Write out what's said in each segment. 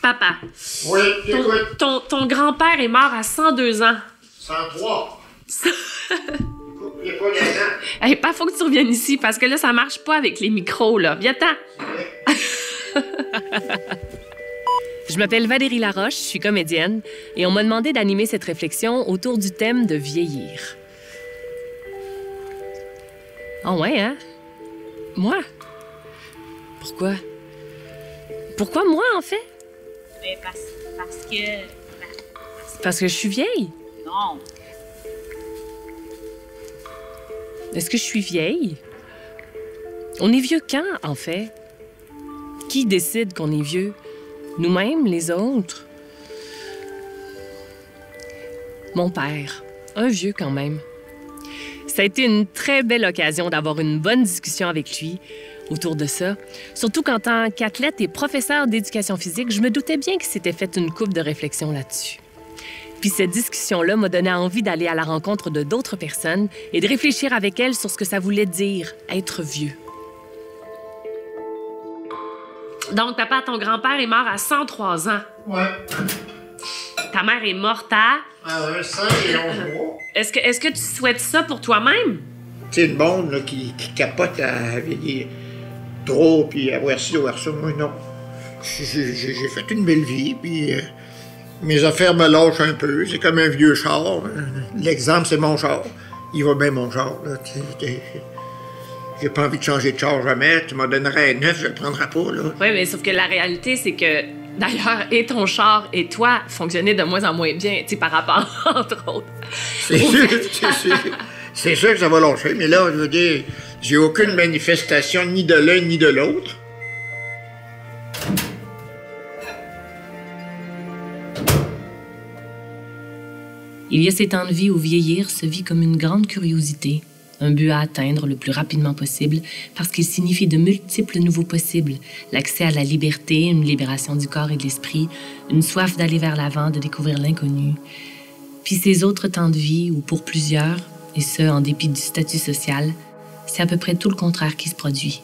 Papa. Oui, écoute. Ton grand-père est mort à 102 ans. 103. Il n'y a pas là-dedans. Hey, pas faut que tu reviennes ici, parce que là, ça marche pas avec les micros, là. Viens-t'en. Je m'appelle Valérie Laroche, je suis comédienne, et on m'a demandé d'animer cette réflexion autour du thème de vieillir. Oh ouais, hein? Moi? Pourquoi? Pourquoi moi, en fait? Mais parce que... Parce que je suis vieille? Non. Est-ce que je suis vieille? On est vieux quand, en fait? Qui décide qu'on est vieux? Nous-mêmes, les autres? Mon père, un vieux quand même. Ça a été une très belle occasion d'avoir une bonne discussion avec lui autour de ça. Surtout qu'en tant qu'athlète et professeur d'éducation physique, je me doutais bien qu'il s'était fait une couple de réflexions là-dessus. Puis cette discussion-là m'a donné envie d'aller à la rencontre de d'autres personnes et de réfléchir avec elles sur ce que ça voulait dire, être vieux. Donc, papa, ton grand-père est mort à 103 ans. Ouais. Ta mère est morte à... À 111 mois. Est-ce que tu souhaites ça pour toi-même? Tu sais, une bonne là, qui capote à vieillir trop, puis avoir ci, avoir ça. Moi, non. J'ai fait une belle vie, puis mes affaires me lâchent un peu. C'est comme un vieux char. L'exemple, c'est mon char. Il va bien, mon char. Là. J'ai pas envie de changer de char jamais. Tu m'en donnerais un neuf, je le prendrais pas, là. Oui, mais sauf que la réalité, c'est que, d'ailleurs, et ton char et toi fonctionnaient de moins en moins bien, tu sais, par rapport, entre autres. C'est sûr que ça va lâcher, mais là, je veux dire, j'ai aucune manifestation ni de l'un ni de l'autre. Il y a ces temps de vie où vieillir se vit comme une grande curiosité, un but à atteindre le plus rapidement possible parce qu'il signifie de multiples nouveaux possibles, l'accès à la liberté, une libération du corps et de l'esprit, une soif d'aller vers l'avant, de découvrir l'inconnu. Puis ces autres temps de vie où pour plusieurs, et ce en dépit du statut social, c'est à peu près tout le contraire qui se produit.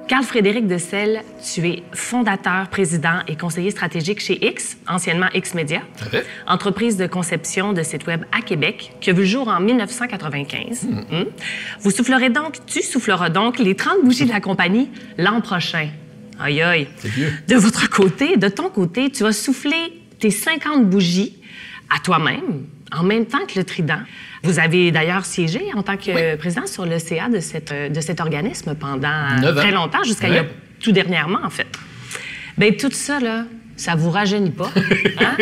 Carl-Frédéric Dessel, tu es fondateur, président et conseiller stratégique chez X, anciennement X-Media, entreprise de conception de sites web à Québec, qui a vu le jour en 1995. Tu souffleras donc les 30 bougies de la compagnie l'an prochain. Aïe, aïe. C'est vieux. De ton côté, tu vas souffler tes 50 bougies à toi-même, en même temps que le Trident. Vous avez d'ailleurs siégé en tant que président sur le CA de cet organisme pendant très longtemps, jusqu'à il y a tout dernièrement, en fait. Bien, tout ça, là, ça vous rajeunit pas. Hein?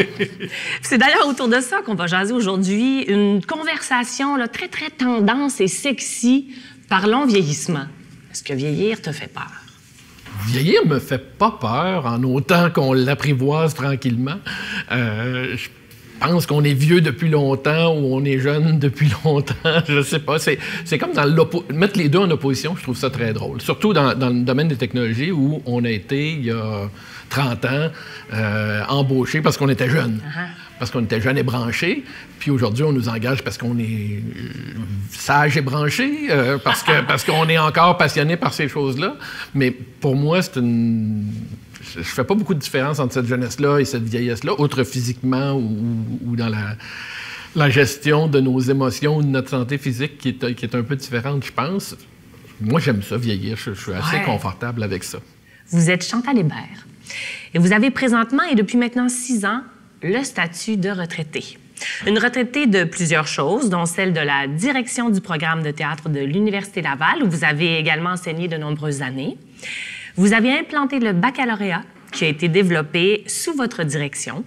C'est d'ailleurs autour de ça qu'on va jaser aujourd'hui, une conversation là, très, très tendance et sexy. Parlons vieillissement. Est-ce que vieillir te fait peur? Vieillir me fait pas peur en autant qu'on l'apprivoise tranquillement. Je pense qu'on est vieux depuis longtemps ou on est jeune depuis longtemps, je sais pas. C'est comme mettre les deux en opposition, je trouve ça très drôle. Surtout dans le domaine des technologies où on a été, il y a 30 ans, embauchés parce qu'on était jeunes. Parce qu'on était jeunes et branchés. Puis aujourd'hui, on nous engage parce qu'on est sage et branché, parce qu'on est encore passionné par ces choses-là. Mais pour moi, je fais pas beaucoup de différence entre cette jeunesse-là et cette vieillesse-là, outre physiquement ou dans la gestion de nos émotions ou de notre santé physique qui est un peu différente, je pense. Moi, j'aime ça, vieillir. Je suis assez confortable avec ça. Vous êtes Chantal Hébert et vous avez présentement et depuis maintenant 6 ans le statut de retraité. Une retraitée de plusieurs choses, dont celle de la direction du programme de théâtre de l'Université Laval, où vous avez également enseigné de nombreuses années. Vous avez implanté le baccalauréat qui a été développé sous votre direction.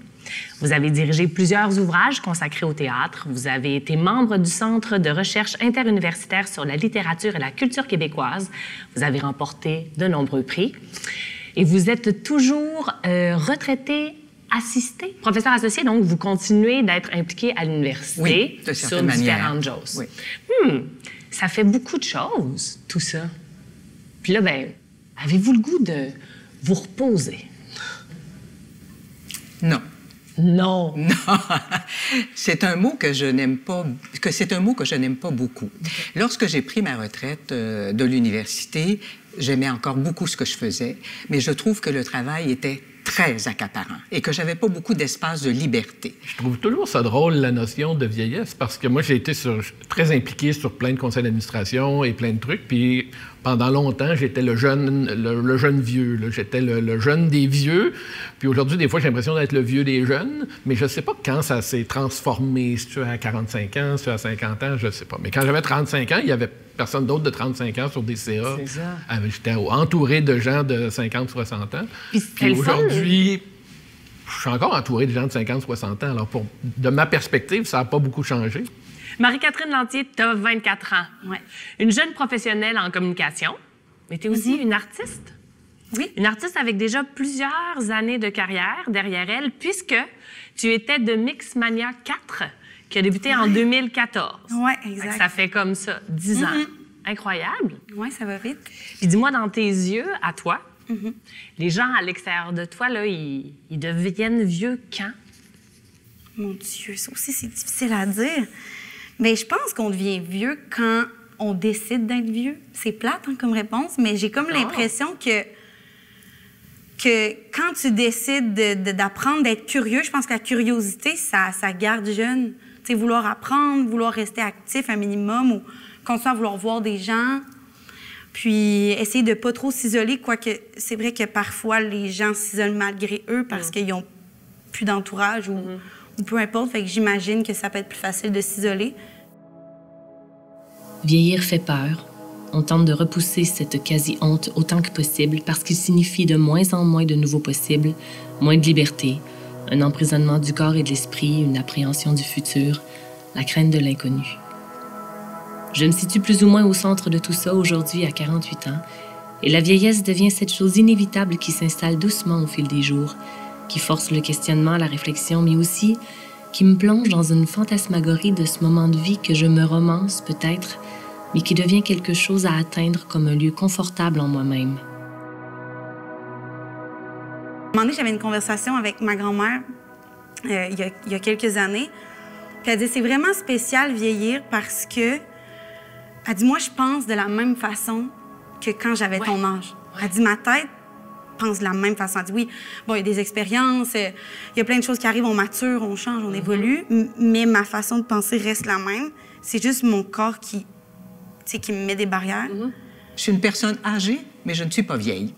Vous avez dirigé plusieurs ouvrages consacrés au théâtre. Vous avez été membre du Centre de recherche interuniversitaire sur la littérature et la culture québécoise. Vous avez remporté de nombreux prix. Et vous êtes toujours retraité assisté, professeur associé, donc vous continuez d'être impliqué à l'université sur différentes choses. Oui. Ça fait beaucoup de choses, tout ça. Puis là, ben, avez-vous le goût de vous reposer? Non. Non. Non. C'est un mot que je n'aime pas, beaucoup. Lorsque j'ai pris ma retraite de l'université, J'aimais encore beaucoup ce que je faisais, mais je trouve que le travail était très accaparant et que j'avais pas beaucoup d'espace de liberté. Je trouve toujours ça drôle, la notion de vieillesse, parce que moi, j'ai été très impliqué sur plein de conseils d'administration et plein de trucs, puis pendant longtemps, j'étais le jeune vieux, là. J'étais le jeune des vieux, puis aujourd'hui, des fois, j'ai l'impression d'être le vieux des jeunes, mais je sais pas quand ça s'est transformé, si tu es à 45 ans, si tu es à 50 ans, je sais pas. Mais quand j'avais 35 ans, il y avait personne d'autre de 35 ans sur des CA. C'est ça. J'étais entouré de gens de 50-60 ans. Puis aujourd'hui, je suis encore entouré de gens de 50-60 ans. Alors, de ma perspective, ça n'a pas beaucoup changé. Marie-Catherine Lantier, tu as 24 ans. Ouais. Une jeune professionnelle en communication, mais tu es aussi une artiste. Oui. Une artiste avec déjà plusieurs années de carrière derrière elle, puisque tu étais de Mixmania 4, qui a débuté en 2014. Oui, exact. Ça fait comme ça, 10 ans. Incroyable. Oui, ça va vite. Puis dis-moi, dans tes yeux, à toi, les gens à l'extérieur de toi, là, ils deviennent vieux quand? Mon Dieu, ça aussi, c'est difficile à dire. Mais je pense qu'on devient vieux quand on décide d'être vieux. C'est plate comme réponse, mais j'ai comme l'impression que quand tu décides d'apprendre, d'être curieux, je pense que la curiosité, ça garde jeune. Tu sais, vouloir apprendre, vouloir rester actif un minimum ou continuer à vouloir voir des gens. Puis essayer de pas trop s'isoler, quoique c'est vrai que parfois les gens s'isolent malgré eux parce qu'ils n'ont plus d'entourage ou peu importe. Fait que j'imagine que ça peut être plus facile de s'isoler. Vieillir fait peur. On tente de repousser cette quasi-honte autant que possible parce qu'il signifie de moins en moins de nouveaux possibles, moins de liberté, un emprisonnement du corps et de l'esprit, une appréhension du futur, la crainte de l'inconnu. Je me situe plus ou moins au centre de tout ça aujourd'hui à 48 ans, et la vieillesse devient cette chose inévitable qui s'installe doucement au fil des jours, qui force le questionnement, la réflexion, mais aussi qui me plonge dans une fantasmagorie de ce moment de vie que je me romance peut-être, mais qui devient quelque chose à atteindre comme un lieu confortable en moi-même. À un moment donné, j'avais une conversation avec ma grand-mère il y a quelques années. Puis elle dit, c'est vraiment spécial vieillir parce que, elle dit, moi, je pense de la même façon que quand j'avais ton âge. Elle dit, ma tête pense de la même façon. Elle dit, oui, bon, il y a des expériences, il y a plein de choses qui arrivent, on mature, on change, on évolue, mais ma façon de penser reste la même. C'est juste mon corps qui me met des barrières. Je suis une personne âgée, mais je ne suis pas vieille.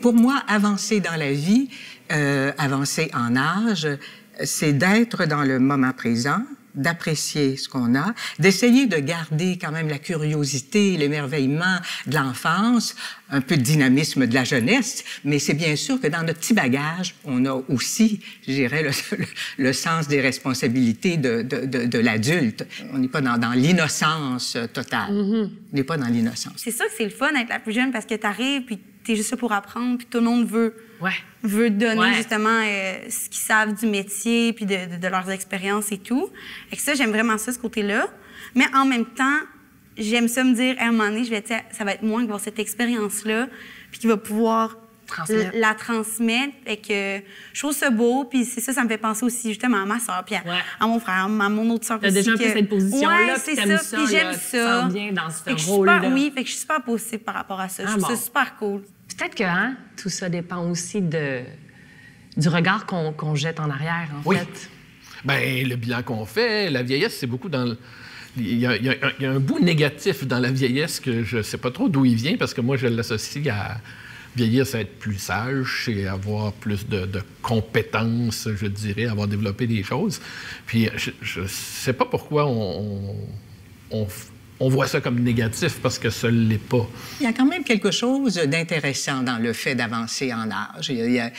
Pour moi, avancer dans la vie, avancer en âge, c'est d'être dans le moment présent, d'apprécier ce qu'on a, d'essayer de garder quand même la curiosité, l'émerveillement de l'enfance, un peu de dynamisme de la jeunesse, mais c'est bien sûr que dans notre petit bagage, on a aussi, je dirais, le sens des responsabilités de l'adulte. On n'est pas dans l'innocence totale. On n'est pas dans l'innocence. C'est ça que c'est le fun d'être la plus jeune parce que t'arrives, puis t'es juste là pour apprendre, puis tout le monde veut donner justement ce qu'ils savent du métier, puis de leurs expériences et tout. Et que ça, j'aime vraiment ça, ce côté-là. Mais en même temps, j'aime ça me dire, à un moment donné, ça va être moi qui va avoir cette expérience-là, puis qui va pouvoir la transmettre. Fait que je trouve ça beau, puis c'est ça me fait penser aussi justement à ma soeur, puis à mon frère, à mon autre soeur aussi. T'as déjà un peu cette position-là, puis t'aimes ça, puis j'aime ça. Tu te sens bien dans ce rôle-là. Oui, fait que je suis super positive par rapport à ça. Je trouve ça super cool. Peut-être que tout ça dépend aussi du regard qu'on jette en arrière, en fait. Bien, le bilan qu'on fait, la vieillesse, c'est beaucoup dans... Il y a un bout négatif dans la vieillesse que je ne sais pas trop d'où il vient, parce que moi, je l'associe à vieillir, c'est être plus sage, c'est avoir plus de compétences, je dirais, avoir développé des choses. Puis je ne sais pas pourquoi on voit ça comme négatif, parce que ça ne l'est pas. Il y a quand même quelque chose d'intéressant dans le fait d'avancer en âge. Il y a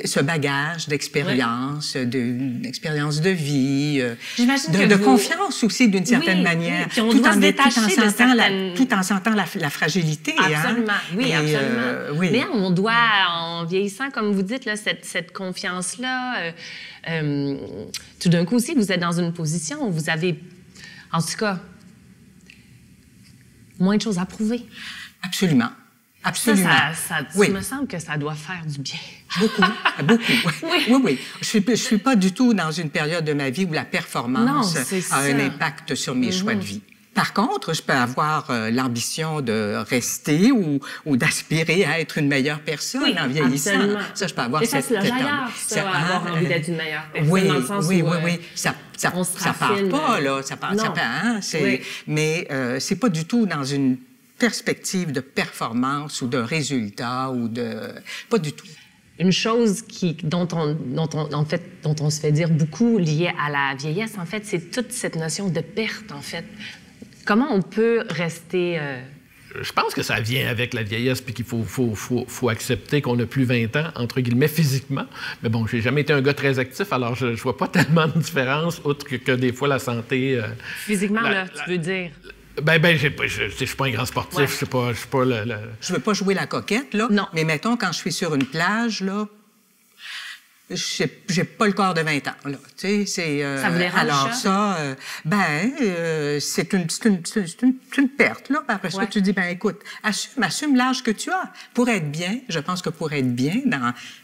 ce bagage d'expérience, d'expérience de vie, de confiance aussi, d'une certaine manière. Puis on doit se détacher de certaines... Tout en sentant la fragilité. Absolument, oui, absolument. Oui. Mais on doit, en vieillissant, comme vous dites, là, cette confiance-là, tout d'un coup aussi, vous êtes dans une position où vous avez, en tout cas, moins de choses à prouver. Absolument. Absolument. Ça me semble que ça doit faire du bien. Beaucoup. Oui. Je suis pas du tout dans une période de ma vie où la performance a un impact sur mes choix de vie. Par contre, je peux avoir l'ambition de rester ou d'aspirer à être une meilleure personne en vieillissant. Absolument. Ça, je peux avoir et ça, c'est le d'ailleurs, ça, avoir envie d'être une meilleure personne. Oui, dans le sens oui, où, oui. Ça part pas, là. Ça part, hein? Oui. Mais c'est pas du tout dans une perspective de performance ou de résultat ou de... Pas du tout. Une chose dont on se fait dire beaucoup liée à la vieillesse, en fait, c'est toute cette notion de perte, en fait. Comment on peut rester... Je pense que ça vient avec la vieillesse, puis qu'il faut accepter qu'on n'a plus 20 ans, entre guillemets, physiquement. Mais bon, j'ai jamais été un gars très actif, alors je vois pas tellement de différence, outre que des fois la santé... Physiquement, tu veux dire? Je suis pas un grand sportif, Ouais. je suis pas le... Je veux pas jouer la coquette, là. Non. Mais mettons, quand je suis sur une plage, là, j'ai pas le corps de 20 ans, là. Tu sais, c'est... Ça vous dérange, alors ça, c'est une perte, là. Après ça, tu dis, écoute, assume l'âge que tu as. Pour être bien, je pense que pour être bien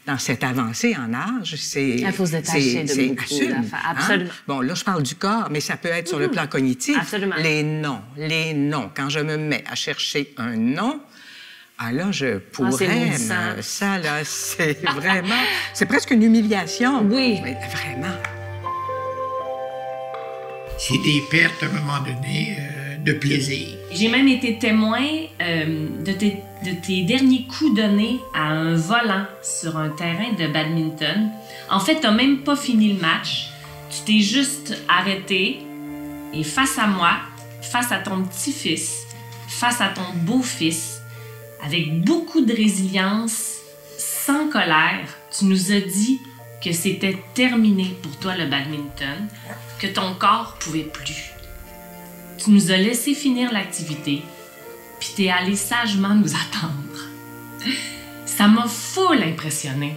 dans cette avancée en âge, c'est... Il faut se détacher de beaucoup d'affaires. Absolument. Hein? Bon, là, je parle du corps, mais ça peut être sur le plan cognitif. Absolument. Les noms. Quand je me mets à chercher un nom, là, je pourrais... c'est maudissant. Ça, là, c'est vraiment... C'est presque une humiliation. Oui. Mais vraiment. C'est des pertes, à un moment donné, de plaisir. J'ai même été témoin de tes derniers coups donnés à un volant sur un terrain de badminton. En fait, t'as même pas fini le match. Tu t'es juste arrêté et face à moi, face à ton petit-fils, face à ton beau-fils, avec beaucoup de résilience, sans colère, tu nous as dit que c'était terminé pour toi le badminton, que ton corps pouvait plus. Tu nous as laissé finir l'activité, puis t'es allé sagement nous attendre. Ça m'a full impressionné.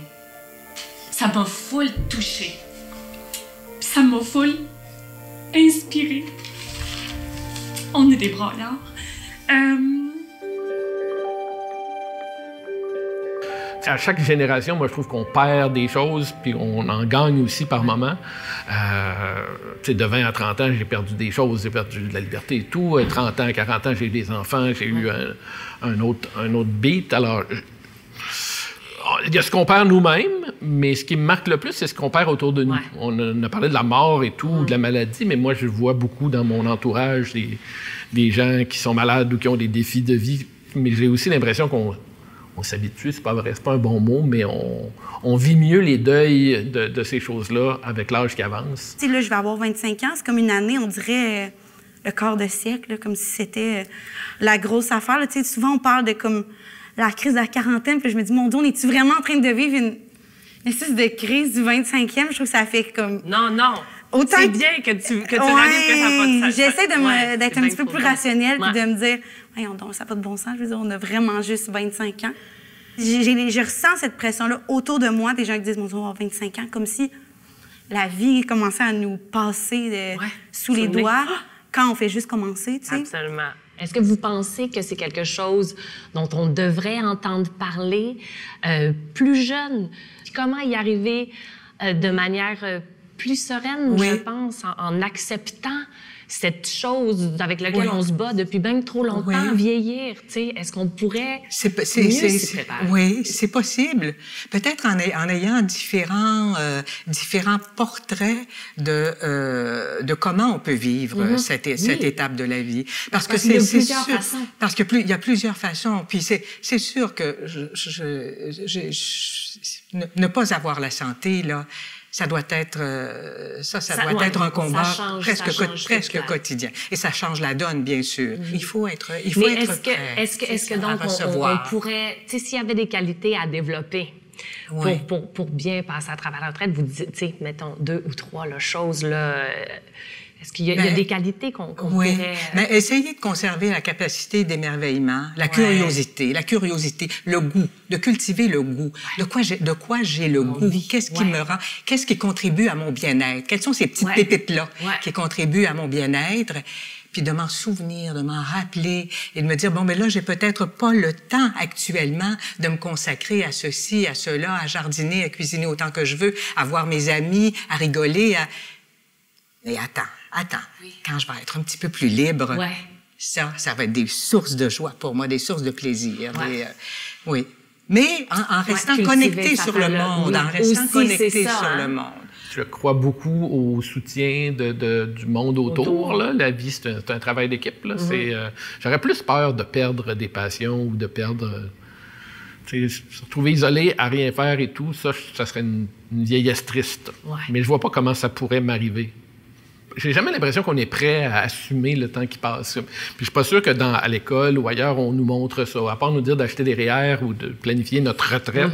Ça m'a full touché. Puis ça m'a full inspiré. On est des braillards. À chaque génération, moi, je trouve qu'on perd des choses, puis on en gagne aussi par moment. Tu sais, de 20 à 30 ans, j'ai perdu des choses, j'ai perdu de la liberté et tout. 30 ans, 40 ans, j'ai eu des enfants, j'ai eu un autre beat. Alors, il y a ce qu'on perd nous-mêmes, mais ce qui me marque le plus, c'est ce qu'on perd autour de nous. Ouais. On a parlé de la mort et tout, de la maladie, mais moi, je vois beaucoup dans mon entourage des gens qui sont malades ou qui ont des défis de vie. Mais j'ai aussi l'impression qu'on s'habitue, c'est pas vrai, c'est pas un bon mot, mais on vit mieux les deuils de ces choses-là avec l'âge qui avance. Tu sais, là, je vais avoir 25 ans, c'est comme une année, on dirait le quart de siècle, là, comme si c'était la grosse affaire. Là. Tu sais, souvent, on parle de comme la crise de la quarantaine, puis je me dis, mon Dieu, on est-tu vraiment en train de vivre une espèce de crise du 25e? Je trouve que ça fait comme... Non. Autant c'est bien que tu réalises que ça n'a pas de sens. J'essaie d'être c'est un bien petit peu plus trop rationnelle bien. puis de me dire, voyons donc, ça n'a pas de bon sens. Je veux dire, on a vraiment juste 25 ans. Je ressens cette pression-là autour de moi, des gens qui disent, mon Dieu, on a 25 ans, comme si la vie commençait à nous passer sous les nez. doigts quand on fait juste commencer, tu sais. Absolument. Est-ce que vous pensez que c'est quelque chose dont on devrait entendre parler plus jeune? Comment y arriver de manière plus sereine, je pense, en acceptant cette chose avec laquelle on se bat depuis bien trop longtemps, vieillir, tu sais? Est-ce qu'on pourrait mieux s'y préparer? Oui, c'est possible. Peut-être en ayant différents portraits de comment on peut vivre cette étape de la vie. Parce que qu'il y a plusieurs façons. Parce qu'il y a plusieurs façons. Puis c'est sûr que ne pas avoir la santé, là, ça doit être être un combat presque quotidien. Et ça change la donne, bien sûr. Il faut être prêt. Est-ce que donc on pourrait, tu sais, s'il y avait des qualités à développer pour bien passer à travers la retraite, vous dites, tu sais, mettons 2 ou 3 choses là. Est-ce qu'il y a des qualités qu'on pourrait... Mais essayez de conserver la capacité d'émerveillement, la curiosité, le goût, de cultiver le goût. De quoi j'ai le goût? Qu'est-ce qui me rend... Qu'est-ce qui contribue à mon bien-être? Quelles sont ces petites pépites-là qui contribuent à mon bien-être? Puis de m'en souvenir, de m'en rappeler et de me dire, bon, mais là, j'ai peut-être pas le temps actuellement de me consacrer à ceci, à cela, à jardiner, à cuisiner autant que je veux, à voir mes amis, à rigoler, Mais attends, quand je vais être un petit peu plus libre, Ouais. ça va être des sources de joie pour moi, des sources de plaisir. Ouais. Oui. Mais en restant cultiver connecté sa sur le valeur. monde, Oui, en restant aussi, connecté c'est ça, sur hein. le monde. Je crois beaucoup au soutien du monde autour. Là. La vie, c'est un travail d'équipe. Là. J'aurais plus peur de perdre des passions ou de perdre... se retrouver isolé à rien faire et tout, ça serait une vieillesse triste. Ouais. Mais je vois pas comment ça pourrait m'arriver. J'ai jamais l'impression qu'on est prêt à assumer le temps qui passe. Puis je suis pas sûr que à l'école ou ailleurs, on nous montre ça. À part nous dire d'acheter des REER ou de planifier notre retraite.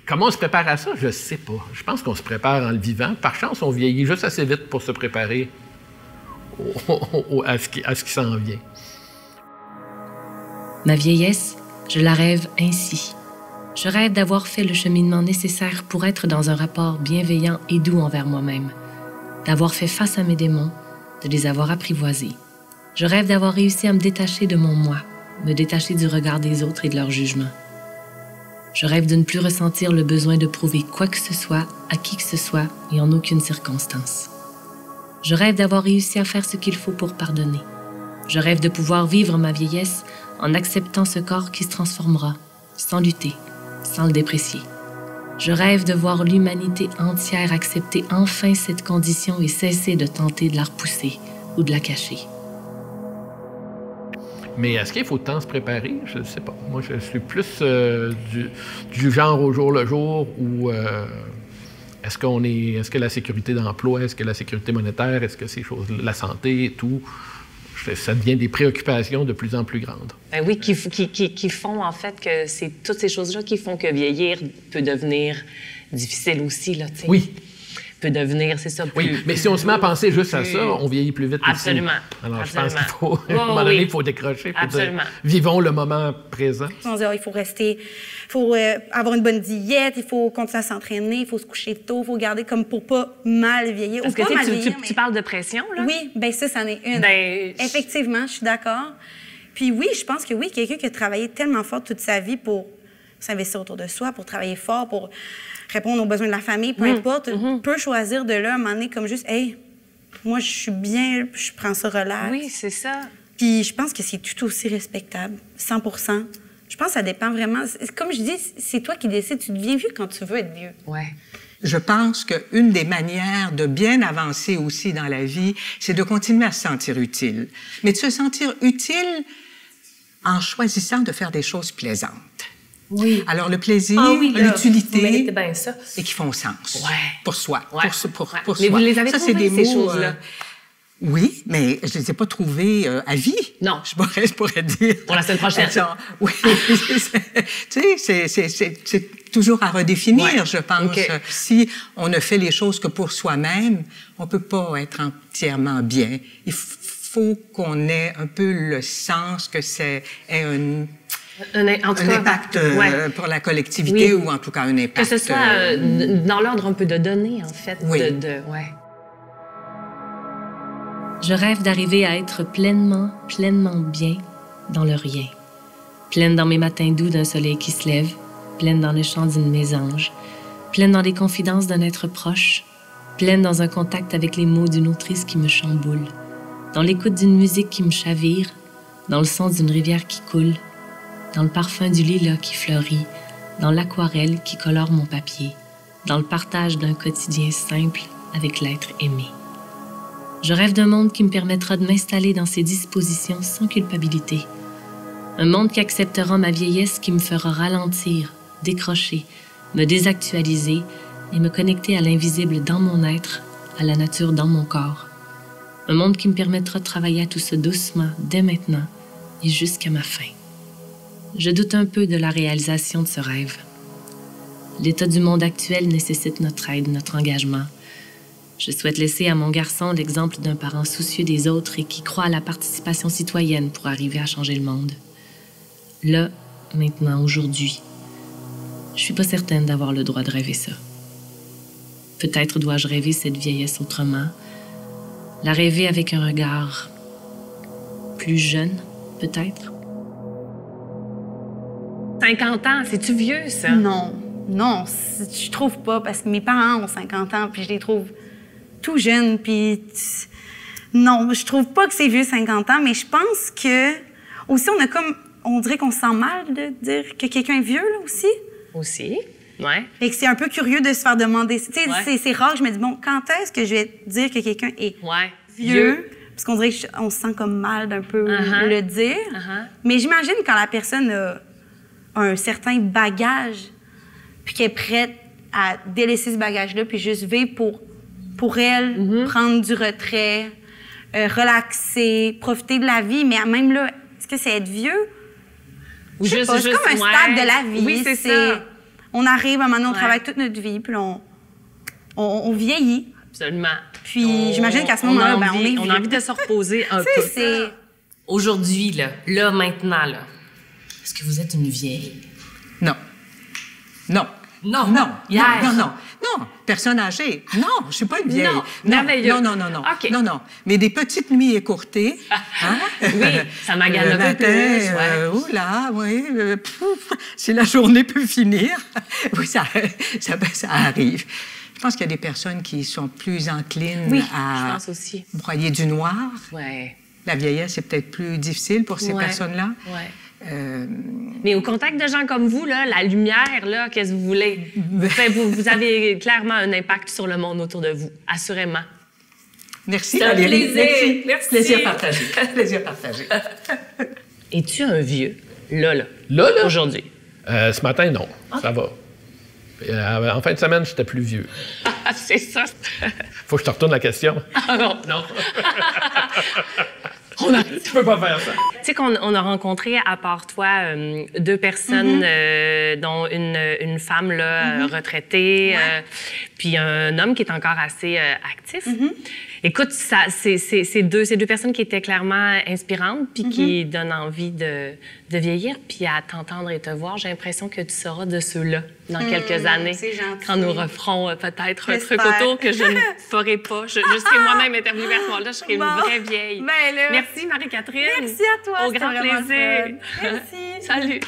Comment on se prépare à ça? Je sais pas. Je pense qu'on se prépare en le vivant. Par chance, on vieillit juste assez vite pour se préparer à ce qui s'en vient. Ma vieillesse, je la rêve ainsi. Je rêve d'avoir fait le cheminement nécessaire pour être dans un rapport bienveillant et doux envers moi-même, d'avoir fait face à mes démons, de les avoir apprivoisés. Je rêve d'avoir réussi à me détacher de mon moi, me détacher du regard des autres et de leur jugement. Je rêve de ne plus ressentir le besoin de prouver quoi que ce soit à qui que ce soit et en aucune circonstance. Je rêve d'avoir réussi à faire ce qu'il faut pour pardonner. Je rêve de pouvoir vivre ma vieillesse en acceptant ce corps qui se transformera, sans lutter, sans le déprécier. Je rêve de voir l'humanité entière accepter enfin cette condition et cesser de tenter de la repousser ou de la cacher. Mais est-ce qu'il faut tant se préparer? Je ne sais pas. Moi, je suis plus du genre au jour le jour où est-ce que la sécurité d'emploi, est-ce que la sécurité monétaire, est-ce que ces choses, la santé et tout, ça devient des préoccupations de plus en plus grandes. Ben oui, qui font en fait que c'est toutes ces choses-là qui font que vieillir peut devenir difficile aussi, là, tu sais. Oui. Peut devenir, c'est ça. Oui, mais si on se met à penser juste à ça, on vieillit plus vite Absolument. aussi. Alors, Absolument. je pense qu'il faut, à un moment donné, il faut décrocher. Faut Absolument. dire, vivons le moment présent. On dit, il faut rester, il faut avoir une bonne diète, il faut continuer à s'entraîner, il faut se coucher tôt, il faut garder comme pour pas mal vieillir. Parce Ou que pas tu sais, mal vieillir, tu parles de pression, là? Oui, bien ça en est une. Ben, Effectivement, je suis d'accord. Puis oui, je pense que oui, quelqu'un qui a travaillé tellement fort toute sa vie pour s'investir autour de soi, pour travailler fort, pour répondre aux besoins de la famille, peu importe, peut choisir de là, à un moment donné, comme juste, hey, moi, je suis bien, je prends ça relax. Oui, c'est ça. Puis je pense que c'est tout aussi respectable, 100 %. Je pense que ça dépend vraiment. Comme je dis, c'est toi qui décides. Tu deviens vieux quand tu veux être vieux. Ouais. Je pense qu'une des manières de bien avancer aussi dans la vie, c'est de continuer à se sentir utile. Mais de se sentir utile en choisissant de faire des choses plaisantes. Oui. Alors, le plaisir, Ah oui, là, vous l'utilité, méritez bien ça. et qui font sens. Ouais. Pour soi. Ouais. Pour Ouais. soi. Mais vous les avez Ça, trouvées, c'est des ces mots, choses-là? Oui, mais je ne les ai pas trouvées à vie. Non. Je pourrais dire. Pour la semaine prochaine. Oui. Tu sais, c'est toujours à redéfinir, Ouais. je pense. OK. Si on ne fait les choses que pour soi-même, on ne peut pas être entièrement bien. Il faut qu'on ait un peu le sens que c'est un impact ouais. pour la collectivité, Oui. ou en tout cas un impact. Que ce soit dans l'ordre un peu de donner, en fait. Oui. Ouais. Je rêve d'arriver à être pleinement bien dans le rien. Pleine dans mes matins doux d'un soleil qui se lève, pleine dans le chant d'une mésange, pleine dans les confidences d'un être proche, pleine dans un contact avec les mots d'une autrice qui me chamboule, dans l'écoute d'une musique qui me chavire, dans le son d'une rivière qui coule, dans le parfum du lilas qui fleurit, dans l'aquarelle qui colore mon papier, dans le partage d'un quotidien simple avec l'être aimé. Je rêve d'un monde qui me permettra de m'installer dans ses dispositions sans culpabilité. Un monde qui acceptera ma vieillesse, qui me fera ralentir, décrocher, me désactualiser et me connecter à l'invisible dans mon être, à la nature dans mon corps. Un monde qui me permettra de travailler à tout ça doucement, dès maintenant et jusqu'à ma fin. Je doute un peu de la réalisation de ce rêve. L'état du monde actuel nécessite notre aide, notre engagement. Je souhaite laisser à mon garçon l'exemple d'un parent soucieux des autres et qui croit à la participation citoyenne pour arriver à changer le monde. Là, maintenant, aujourd'hui, je suis pas certaine d'avoir le droit de rêver ça. Peut-être dois-je rêver cette vieillesse autrement, la rêver avec un regard plus jeune, peut-être. 50 ans, c'est-tu vieux, ça? Non, je trouve pas, parce que mes parents ont 50 ans, puis je les trouve tout jeune, puis non, je trouve pas que c'est vieux 50 ans, mais je pense que aussi on dirait qu'on se sent mal de dire que quelqu'un est vieux là aussi. Aussi, ouais. Et que c'est un peu curieux de se faire demander. Tu sais, Ouais. c'est rare que je me dis bon, quand est-ce que je vais dire que quelqu'un est Ouais. vieux? Parce qu'on dirait qu'on se sent comme mal d'un peu le dire. Mais j'imagine quand la personne a un certain bagage, puis qu'elle est prête à délaisser ce bagage-là, puis juste vivre pour elle, prendre du retrait, relaxer, profiter de la vie. Mais même là, est-ce que c'est être vieux? Ou Je sais pas, c'est comme un stade de la vie. Oui, c'est ça. On arrive, à un moment donné, on Ouais. travaille toute notre vie, puis on vieillit. Absolument. Puis j'imagine qu'à ce moment-là, ben, on est on a vieux. envie de se reposer un Tu sais, peu. c'est... Aujourd'hui, là, maintenant, là, est-ce que vous êtes une vieille? Non. Non. Non. Non. Hier. Non. Personne âgée. Non, je suis pas une vieille. Non. Merveilleux. Non. OK. Non. Mais des petites nuits écourtées. Hein? Oui, ça m'agale Le un peu matin, plus, ouais. oula, oui. Si la journée peut finir. Oui, ça arrive. Je pense qu'il y a des personnes qui sont plus enclines Oui, à je pense aussi. broyer du noir. Ouais. La vieillesse, c'est peut-être plus difficile pour ces Ouais. personnes-là. Ouais. Mais au contact de gens comme vous, là, la lumière, là, qu'est-ce que vous voulez? Enfin, vous avez clairement un impact sur le monde autour de vous, assurément. Merci, C'est un Valérie. plaisir. Merci. Plaisir partagé. Plaisir partagé. Es-tu un vieux? Là. Là? Aujourd'hui. Ce matin, non. Ça va. En fin de semaine, j'étais plus vieux. Ah, c'est ça. Faut que je te retourne la question. Ah non. Non. Tu peux pas faire ça. Tu sais qu'on a rencontré, à part toi, deux personnes, dont une femme là, retraitée, puis un homme qui est encore assez actif. Écoute, c'est deux personnes qui étaient clairement inspirantes, puis qui donnent envie de vieillir, puis à t'entendre et te voir, j'ai l'impression que tu seras de ceux-là dans quelques années, c'est gentil. quand nous referons peut-être un truc J'espère. autour que je ne ferai pas. Je serai moi-même interviewée à ce moment-là, je serai Bon. une vraie vieille. Ben là, Merci Marie-Catherine. merci à toi. Au c'était grand vraiment le plaisir. fun. Merci. Salut.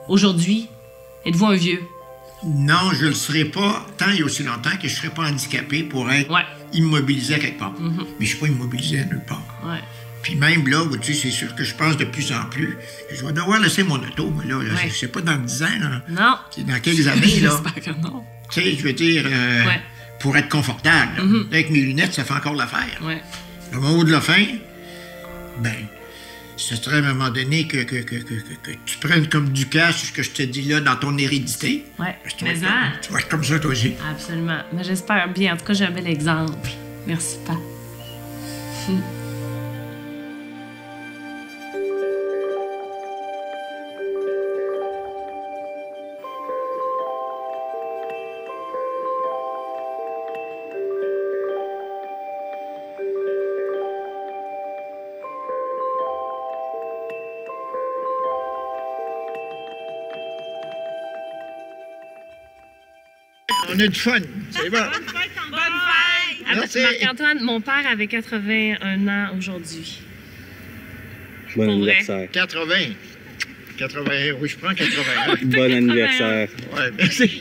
Aujourd'hui, êtes-vous un vieux? Non, je ne le serai pas tant et aussi longtemps que je ne serai pas handicapé pour être Ouais. immobilisé à quelque part. Mais je ne suis pas immobilisé à nulle part. Ouais. Puis même là, tu sais, c'est sûr que je pense de plus en plus. Je vais devoir laisser mon auto, mais là, Ouais. c'est pas dans 10 ans, là. Non. C'est dans quelques années, là. J'espère que non. Tu sais, je veux dire, Ouais. pour être confortable. Là. Là, avec mes lunettes, ça fait encore l'affaire. Ouais. Le moment de la fin, ben, ce serait à un moment donné que tu prennes comme du cash ce que je te dis là dans ton hérédité. Ouais. Tu vas Mais être ça. comme- tu vas être comme ça, toi aussi. Absolument. Mais j'espère bien. En tout cas, j'ai un bel exemple. Merci, Pat. On a du fun, c'est bon. Merci. Marc-Antoine, mon père avait 81 ans aujourd'hui. Bon Pour vrai. anniversaire. 80. 80, oui, je prends 80. Bon anniversaire. Ouais, merci.